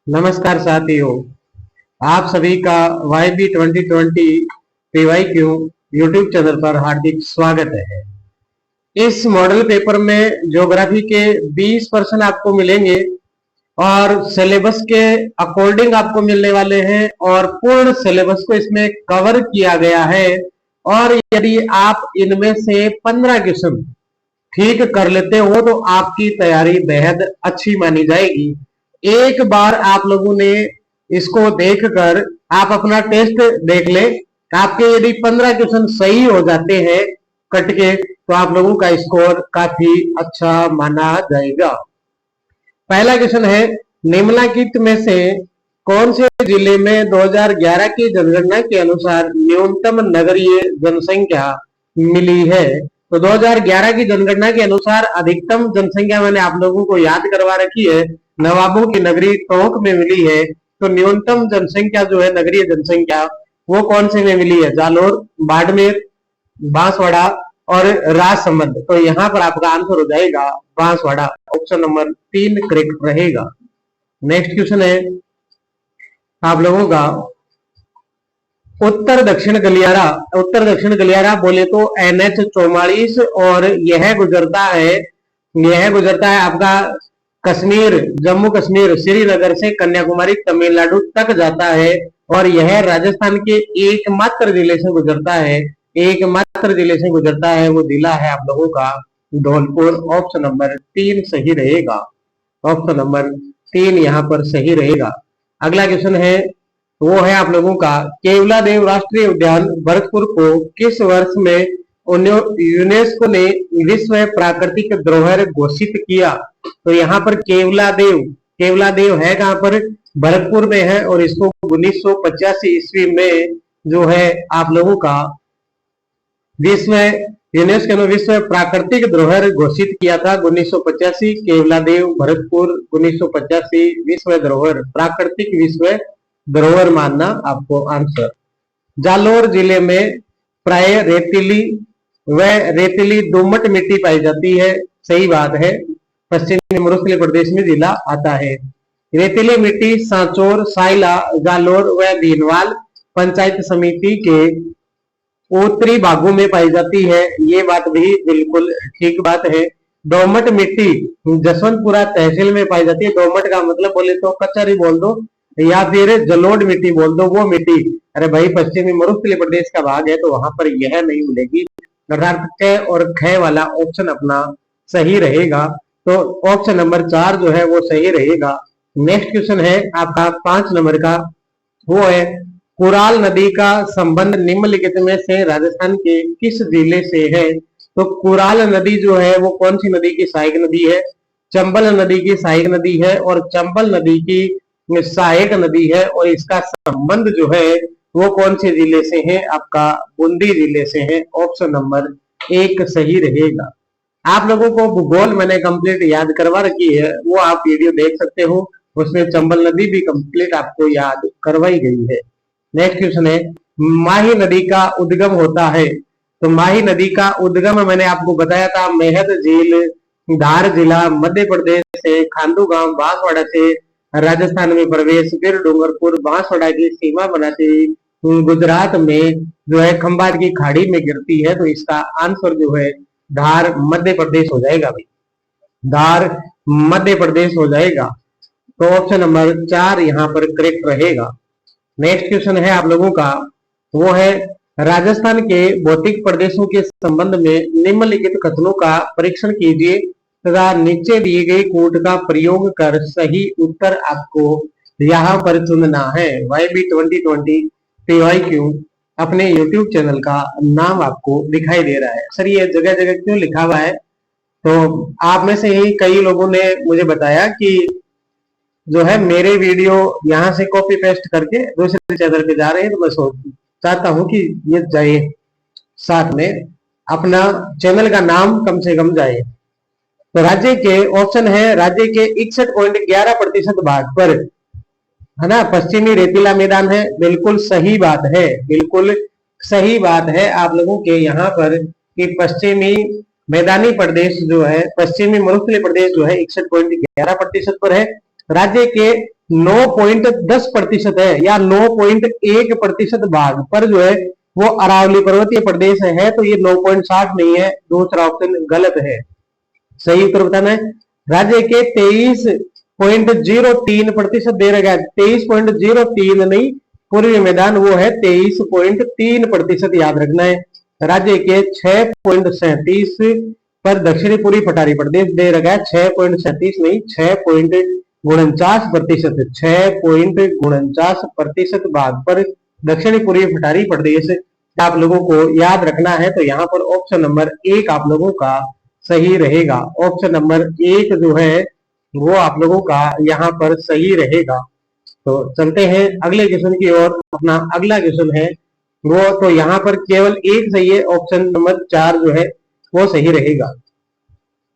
नमस्कार साथियों, आप सभी का YB 2020 PYQ यूट्यूब चैनल पर हार्दिक स्वागत है। इस मॉडल पेपर में ज्योग्राफी के 20% आपको मिलेंगे और सिलेबस के अकॉर्डिंग आपको मिलने वाले हैं और पूर्ण सिलेबस को इसमें कवर किया गया है। और यदि आप इनमें से 15 क्वेश्चन ठीक कर लेते हो तो आपकी तैयारी बेहद अच्छी मानी जाएगी। एक बार आप लोगों ने इसको देखकर आप अपना टेस्ट देख ले। आपके यदि 15 क्वेश्चन सही हो जाते हैं कट के तो आप लोगों का स्कोर काफी अच्छा माना जाएगा। पहला क्वेश्चन है, निम्नलिखित में से कौन से जिले में 2011 की जनगणना के अनुसार न्यूनतम नगरीय जनसंख्या मिली है? तो 2011 की जनगणना के अनुसार अधिकतम जनसंख्या मैंने आप लोगों को याद करवा रखी है, नवाबों की नगरी टोंक में मिली है। तो न्यूनतम जनसंख्या जो है नगरीय जनसंख्या वो कौन से में मिली है? जालोर, बाड़मेर, बांसवाड़ा और राजसमंद। तो यहाँ पर आपका आंसर हो जाएगा बांसवाड़ा। ऑप्शन नंबर 3 करेक्ट रहेगा। नेक्स्ट क्वेश्चन है आप लोगों का, उत्तर दक्षिण गलियारा बोले तो NH 44 और यह गुजरता है आपका कश्मीर, जम्मू कश्मीर, श्रीनगर से कन्याकुमारी तमिलनाडु तक जाता है। और यह राजस्थान के एकमात्र जिले से गुजरता है, वो जिला है आप लोगों का धौलपुर। ऑप्शन नंबर 3 सही रहेगा। ऑप्शन नंबर 3 यहाँ पर सही रहेगा। अगला क्वेश्चन है वो है आप लोगों का, केवलादेव राष्ट्रीय उद्यान भरतपुर को किस वर्ष में यूनेस्को ने विश्व प्राकृतिक धरोहर घोषित किया? तो यहाँ पर केवलादेव है कहां पर? भरतपुर में है और इसको 1985 ईस्वी में जो है आप लोगों का यूनेस्को ने विश्व प्राकृतिक धरोहर घोषित किया था 1985। केवलादेव भरतपुर 1985 विश्व धरोहर, प्राकृतिक विश्व धरोहर मानना आपको आंसर। जालोर जिले में प्राय रेतीली दोमट मिट्टी पाई जाती है, सही बात है। पश्चिमी मरुस्थलीय प्रदेश में जिला आता है। रेतीली मिट्टी सांचौर, साइला, जालोर व भीनवाल पंचायत समिति के उत्तरी भागों में पाई जाती है, ये बात भी बिल्कुल ठीक बात है। दोमट मिट्टी जसवंतपुरा तहसील में पाई जाती है। दोमट का मतलब बोले तो कचरी बोल दो या फिर जलोढ़ मिट्टी बोल दो, वो मिट्टी। अरे भाई पश्चिमी मरुस्थलीय प्रदेश का भाग है तो वहां पर यह नहीं मिलेगी। अर्थात क और ख वाला ऑप्शन अपना सही रहेगा। तो ऑप्शन नंबर 4 जो है वो सही रहेगा। नेक्स्ट क्वेश्चन है आपका 5 नंबर का, वो है कुराल नदी का संबंध निम्नलिखित में से राजस्थान के किस जिले से है? तो कुराल नदी जो है वो कौन सी नदी की सहायक नदी है? चंबल नदी की सहायक नदी है और चंबल नदी की सहायक नदी है। और इसका संबंध जो है वो कौन से जिले से है? आपका बूंदी जिले से है। ऑप्शन नंबर 1 सही रहेगा। आप लोगों को भूगोल मैंने कंप्लीट याद करवा रखी है, वो आप वीडियो देख सकते हो, उसमें चंबल नदी भी कंप्लीट आपको याद करवाई गई है। नेक्स्ट क्वेश्चन है, माही नदी का उद्गम होता है? तो माही नदी का उद्गम मैंने आपको बताया था, मेहद झील, धार जिला, मध्य प्रदेश से, खांडू गांव, बांसवाड़ा से राजस्थान में प्रवेश, फिर डूंगरपुर बांसवाड़ा की सीमा बनाती हुई गुजरात में जो है खंभात की खाड़ी में गिरती है। तो इसका आंसर जो है धार मध्य प्रदेश हो जाएगा भाई, धार मध्य प्रदेश हो जाएगा। तो ऑप्शन नंबर 4 यहाँ पर करेक्ट रहेगा। नेक्स्ट क्वेश्चन है आप लोगों का, वो है राजस्थान के भौतिक प्रदेशों के संबंध में निम्नलिखित कथनों का परीक्षण कीजिए तथा नीचे दिए गए कोड का प्रयोग कर सही उत्तर आपको यहाँ पर चुनना है। YB 2020 PYQ अपने YouTube चैनल का नाम आपको दिखाई दे रहा है। सर ये जगह जगह क्यों लिखा हुआ है? तो आप में से ही कई लोगों ने मुझे बताया कि जो है मेरे वीडियो यहाँ से कॉपी पेस्ट करके दूसरे चैनल पे जा रहे हैं, तो मैं चाहता हूं कि ये जाए साथ में, अपना चैनल का नाम कम से कम जाए। तो राज्य के ऑप्शन है, राज्य के 61.11% भाग पर है ना पश्चिमी रेतीला मैदान है। बिल्कुल सही बात है, बिल्कुल सही बात है आप लोगों के यहाँ पर कि पश्चिमी मैदानी प्रदेश जो है, पश्चिमी मरुस्थलीय प्रदेश जो है 61.11% पर है। राज्य के 9.10% है या 9.1% भाग पर जो है वो अरावली पर्वतीय प्रदेश है, तो ये 9.60 नहीं है, दूसरा ऑप्शन गलत है। सही उत्तर बताना है। राज्य के 23.03% दे रखा है, 23.03 नहीं, पूर्वी मैदान वो है 23.3%, याद रखना है। राज्य के 6.37 पर दक्षिणी पूर्वी पठारी प्रदेश दे रखा है, 6.37 नहीं, 6.49%, 6.49% भाग पर दक्षिणी पूर्वी पठारी प्रदेश आप लोगों को याद रखना है। तो यहाँ पर ऑप्शन नंबर 1 आप लोगों का सही रहेगा। ऑप्शन नंबर 1 जो है वो आप लोगों का यहाँ पर सही रहेगा। तो चलते हैं अगले क्वेश्चन की ओर। अपना अगला क्वेश्चन है वो, तो यहाँ पर केवल एक सही है, ऑप्शन नंबर 4 जो है वो सही रहेगा।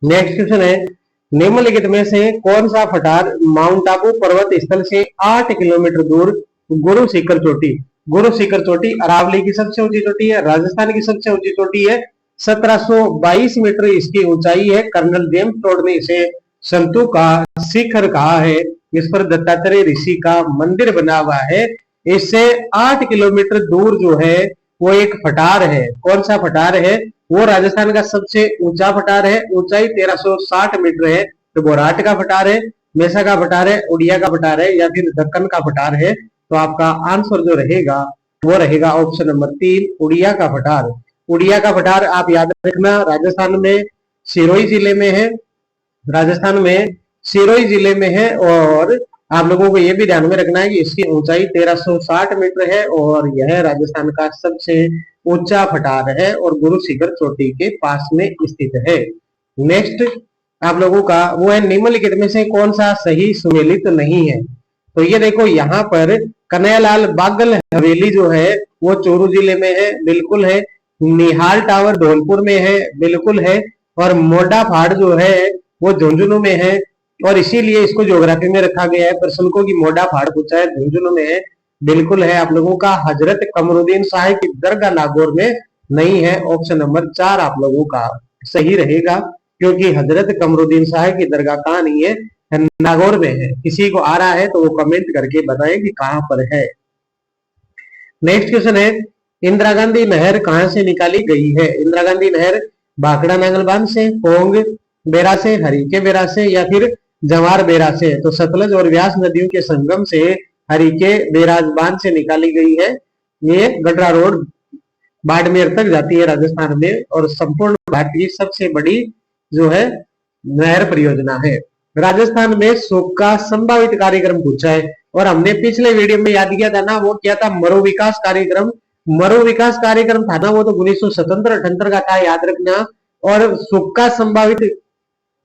नेक्स्ट क्वेश्चन है, निम्नलिखित में से कौन सा पठार माउंट आबू पर्वत स्थल से 8 किलोमीटर दूर गुरु शिखर चोटी। गुरु शिखर चोटी अरावली की सबसे ऊंची चोटी है, राजस्थान की सबसे ऊंची चोटी है, 1722 मीटर इसकी ऊंचाई है। कर्नल जेम्स टोड ने इसे संतों का शिखर कहा है। इस पर दत्तात्रेय ऋषि का मंदिर बना हुआ है। इससे 8 किलोमीटर दूर जो है वो एक पठार है। कौन सा पठार है? वो राजस्थान का सबसे ऊंचा पठार है, ऊंचाई 1360 मीटर है। तो बोराट का पठार है, मेसा का पठार है, उड़िया का पठार है, या फिर दक्कन का पठार है। तो आपका आंसर जो रहेगा वो रहेगा ऑप्शन नंबर 3, उड़िया का पठार। उड़िया का पठार आप याद रखना, राजस्थान में सिरोही जिले में है, राजस्थान में सिरोही जिले में है। और आप लोगों को यह भी ध्यान में रखना है कि इसकी ऊंचाई 1360 मीटर है और यह राजस्थान का सबसे ऊंचा पठार है और गुरु शिखर चोटी के पास में स्थित है। नेक्स्ट आप लोगों का वो है, निम्नलिखित में से कौन सा सही सुमेलित नहीं है। तो ये देखो यहाँ पर कन्हैयालाल बागल हवेली जो है वो चूरू जिले में है, बिल्कुल है। निहाल टावर धौलपुर में है, बिल्कुल है। और मोडा फाड़ जो है वो झुंझुनू में है और इसीलिए इसको ज्योग्राफी में रखा गया है। प्रश्न को कि मोडा फाड़ पूछा है, झुंझुनू में है, बिल्कुल है। आप लोगों का हजरत कमरुद्दीन शाह की दरगाह नागौर में नहीं है। ऑप्शन नंबर 4 आप लोगों का सही रहेगा, क्योंकि हजरत कमरुद्दीन शाह की दरगाह कहाँ नहीं है? नागौर में है। किसी को आ रहा है तो वो कमेंट करके बताएं कि कहां पर है। नेक्स्ट क्वेश्चन है, इंदिरा गांधी नहर कहां से निकाली गई है। इंदिरा गांधी नहर भाखड़ा नांगल बांध से, पोंग बेरा से, हरिके बेरा से, या फिर जवार बेरा से। तो सतलज और व्यास नदियों के संगम से हरिके बेराज बांध से निकाली गई है। ये गडरा रोड बाड़मेर तक जाती है राजस्थान में और संपूर्ण भारत की सबसे बड़ी जो है नहर परियोजना है। राजस्थान में सूख का संभावित कार्यक्रम पूछा है और हमने पिछले वीडियो में याद किया था ना, वो क्या था? मरु विकास कार्यक्रम। मरु विकास कार्यक्रम था ना, वो तो 1977-78 का था, याद रखना। और सूख का संभावित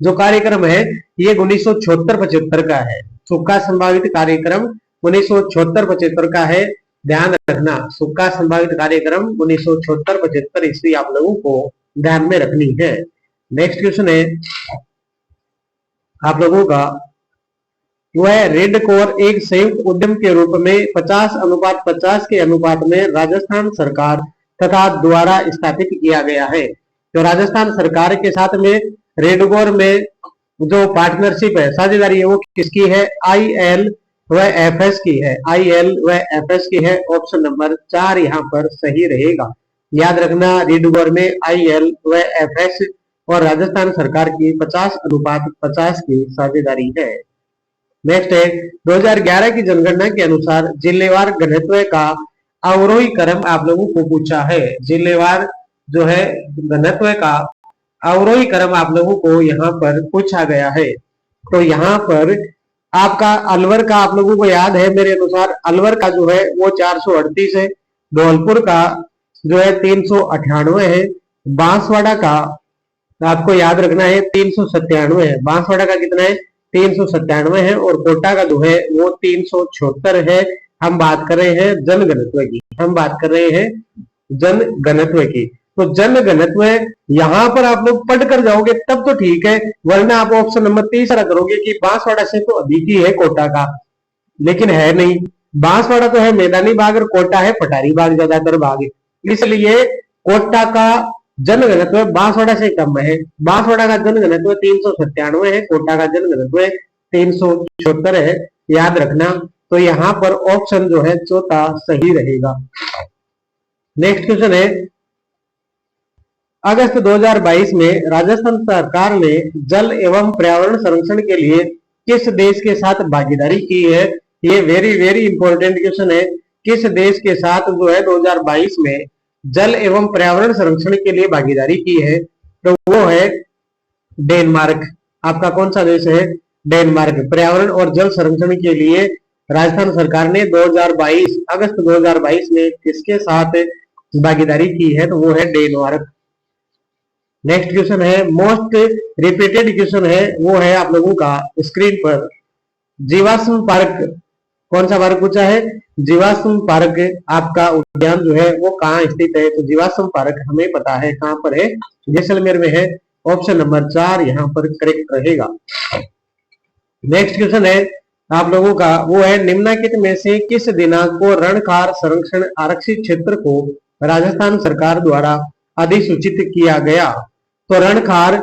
जो कार्यक्रम है ये 1976-75 का है। सूख का संभावित कार्यक्रम 1976-75 का है, ध्यान रखना। सूख का संभावित कार्यक्रम 1976-75 ईस्वी आप लोगों को ध्यान में रखनी है। नेक्स्ट क्वेश्चन है आप लोगों का, वो है रेड कोर एक संयुक्त उद्यम के रूप में 50:50 के अनुपात में राजस्थान सरकार तथा द्वारा स्थापित किया गया है। तो राजस्थान सरकार के साथ में रेड कोर में जो पार्टनरशिप है, साझेदारी है, वो किसकी है? IL व FS की है। IL व FS की है। ऑप्शन नंबर 4 यहाँ पर सही रहेगा। याद रखना, रेड कोर में IL व FS और राजस्थान सरकार की 50:50 की साझेदारी है। नेक्स्ट है, 2011 की जनगणना के अनुसार जिलेवार घनत्व का अवरोही क्रम आप लोगों को पूछा है। जिलेवार जो है घनत्व का अवरोही क्रम आप लोगों को यहाँ पर पूछा गया है। तो यहाँ पर आपका अलवर का आप लोगों को याद है मेरे अनुसार, अलवर का जो है वो 438 है, धौलपुर का जो है 398 है, बांसवाड़ा का आपको याद रखना है 397 है। बांसवाड़ा का कितना है? 397 है। और कोटा का जो है वो 376 है। हम बात कर रहे हैं जन घनत्व की, हम बात कर रहे हैं जन घनत्व की। तो जन घनत्व यहाँ पर आप लोग पढ़ कर जाओगे तब तो ठीक है, वरना आप ऑप्शन नंबर 3 करोगे कि बांसवाड़ा से तो अधिक ही है कोटा का, लेकिन है नहीं। बांसवाड़ा तो है मैदानी भाग और कोटा है पठारी भाग, ज्यादातर भाग, इसलिए कोटा का जन घनत्व बांसवाड़ा से कम है। बांसवाड़ा का जन घनत्व 397 है, कोटा का जन घनत्व 376 है, याद रखना। तो यहाँ पर ऑप्शन जो है चौथा सही रहेगा। नेक्स्ट क्वेश्चन है, अगस्त 2022 में राजस्थान सरकार ने जल एवं पर्यावरण संरक्षण के लिए किस देश के साथ भागीदारी की है? ये वेरी वेरी इंपॉर्टेंट क्वेश्चन है। किस देश के साथ जो है 2022 में जल एवं पर्यावरण संरक्षण के लिए भागीदारी की है? तो वो है डेनमार्क। आपका कौन सा देश है? डेनमार्क। पर्यावरण और जल संरक्षण के लिए राजस्थान सरकार ने 2022 अगस्त 2022 में किसके साथ भागीदारी की है? तो वो है डेनमार्क। नेक्स्ट क्वेश्चन है, मोस्ट रिपीटेड क्वेश्चन है, वो है आप लोगों का स्क्रीन पर। जीवाश्म पार्क, कौन सा पार्क पूछा है? जीवाश्म पार्क आपका उद्यान जो है वो कहाँ स्थित है? तो जीवाश्म पार्क हमें पता है कहाँ पर है, जैसलमेर में है। ऑप्शन नंबर 4 यहाँ पर करेक्ट रहेगा। नेक्स्ट क्वेश्चन है आप लोगों का, वो है निम्नलिखित में से किस दिनांक को रणखार संरक्षण आरक्षित क्षेत्र को राजस्थान सरकार द्वारा अधिसूचित किया गया? तो रणखार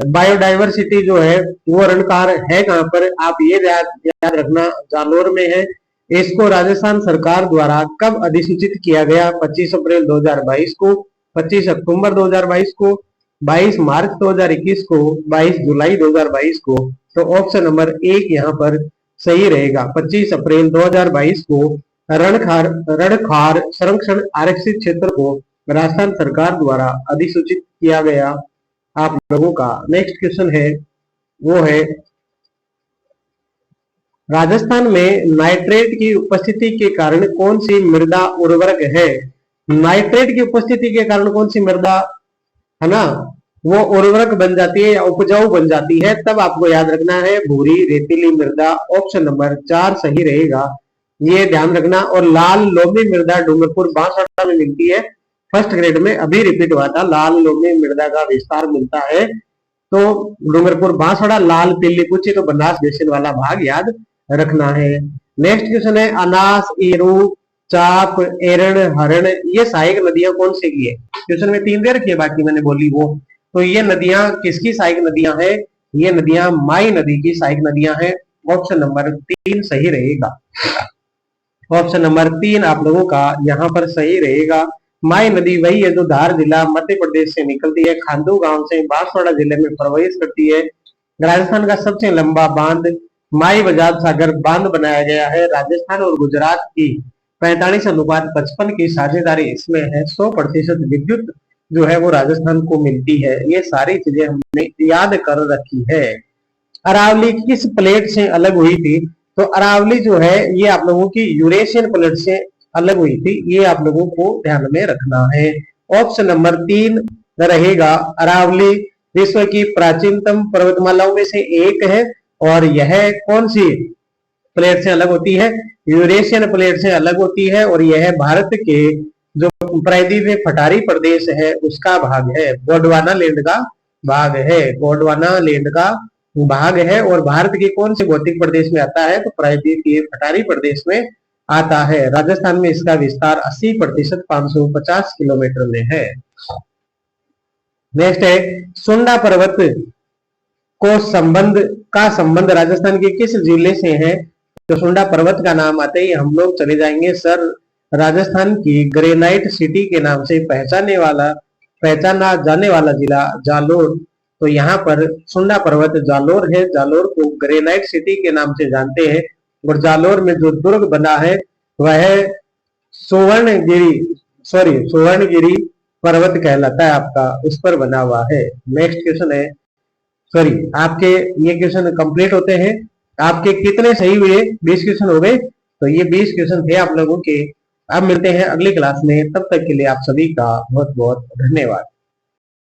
बायोडाइवर्सिटी जो है वो रणखार है कहां पर? आप ये याद रखना, जालोर में है। इसको राजस्थान सरकार द्वारा कब अधिसूचित किया गया? 25 अप्रैल 2022 को, 25 अक्टूबर 2022 को, 22 मार्च 2021 को, 22 जुलाई 2022 को। तो ऑप्शन नंबर 1 यहाँ पर सही रहेगा। 25 अप्रैल 2022 को रणखार संरक्षण आरक्षित क्षेत्र को राजस्थान सरकार द्वारा अधिसूचित किया गया आप लोगों का। नेक्स्ट क्वेश्चन है, वो है राजस्थान में नाइट्रेट की उपस्थिति के कारण कौन सी मृदा उर्वरक है? नाइट्रेट की उपस्थिति के कारण कौन सी मृदा है ना वो उर्वरक बन जाती है या उपजाऊ बन जाती है? तब आपको याद रखना है भूरी रेतीली मृदा। ऑप्शन नंबर 4 सही रहेगा, ये ध्यान रखना। और लाल लोमी मृदा डूंगरपुर बांसवाड़ा में मिलती है। फर्स्ट ग्रेड में अभी रिपीट हुआ था, लाल लोमी मृदा का विस्तार मिलता है तो डूंगरपुर बांसवाड़ा, लाल पीली कुची तो बनास बेसिन वाला भाग याद रखना है। नेक्स्ट क्वेश्चन है, अनास, एरू, चाप, एरण, हरण ये सहायक नदियां कौन सी की है? क्वेश्चन में 3 दे रखी है, बाकी मैंने बोली वो। तो ये नदियां किसकी सहायक नदियां है? ये नदियां माई नदी की सहायक नदियां हैं। ऑप्शन नंबर 3 सही रहेगा। ऑप्शन नंबर 3 आप लोगों का यहाँ पर सही रहेगा। माई नदी वही है जो धार जिला मध्य प्रदेश से निकलती है, खांडू गांव से बांसवाड़ा जिले में प्रवेश करती है। राजस्थान का सबसे लंबा बांध माई बजाज सागर बांध बनाया गया है। राजस्थान और गुजरात की 45:55 की साझेदारी इसमें है। 100% विद्युत जो है वो राजस्थान को मिलती है। ये सारी चीजें हमने याद कर रखी है। अरावली किस प्लेट से अलग हुई थी? तो अरावली जो है ये आप लोगों की यूरेशियन प्लेट से अलग हुई थी, ये आप लोगों को ध्यान में रखना है। ऑप्शन नंबर 3 रहेगा। अरावली विश्व की प्राचीनतम पर्वतमालाओं में से एक है और यह कौन सी प्लेट से अलग होती है? यूरेशियन प्लेट से अलग होती है और यह भारत के जो प्रायद्वीप में पठारी प्रदेश है उसका भाग है, गोंडवाना लैंड का भाग है। गोंडवाना लैंड का भाग है और भारत के कौन से भौतिक प्रदेश में आता है? तो प्रायद्वीप के पठारी प्रदेश में आता है। राजस्थान में इसका विस्तार 80% 550 किलोमीटर में है। नेक्स्ट है, सुंडा पर्वत को संबंध राजस्थान के किस जिले से है? तो सुंडा पर्वत का नाम आते ही हम लोग चले जाएंगे सर राजस्थान की ग्रेनाइट सिटी के नाम से पहचाना जाने वाला जिला जालोर। तो यहाँ पर सुंडा पर्वत जालोर है। जालोर को ग्रेनाइट सिटी के नाम से जानते हैं और जालोर में जो दुर्ग बना है वह सुवर्णगिरी पर्वत कहलाता है, आपका उस पर बना हुआ है। नेक्स्ट क्वेश्चन है, आपके ये क्वेश्चन कंप्लीट होते हैं। आपके कितने सही हुए? 20 क्वेश्चन हो गए। तो ये 20 क्वेश्चन थे आप लोगों के। अब मिलते हैं अगली क्लास में, तब तक के लिए आप सभी का बहुत बहुत धन्यवाद।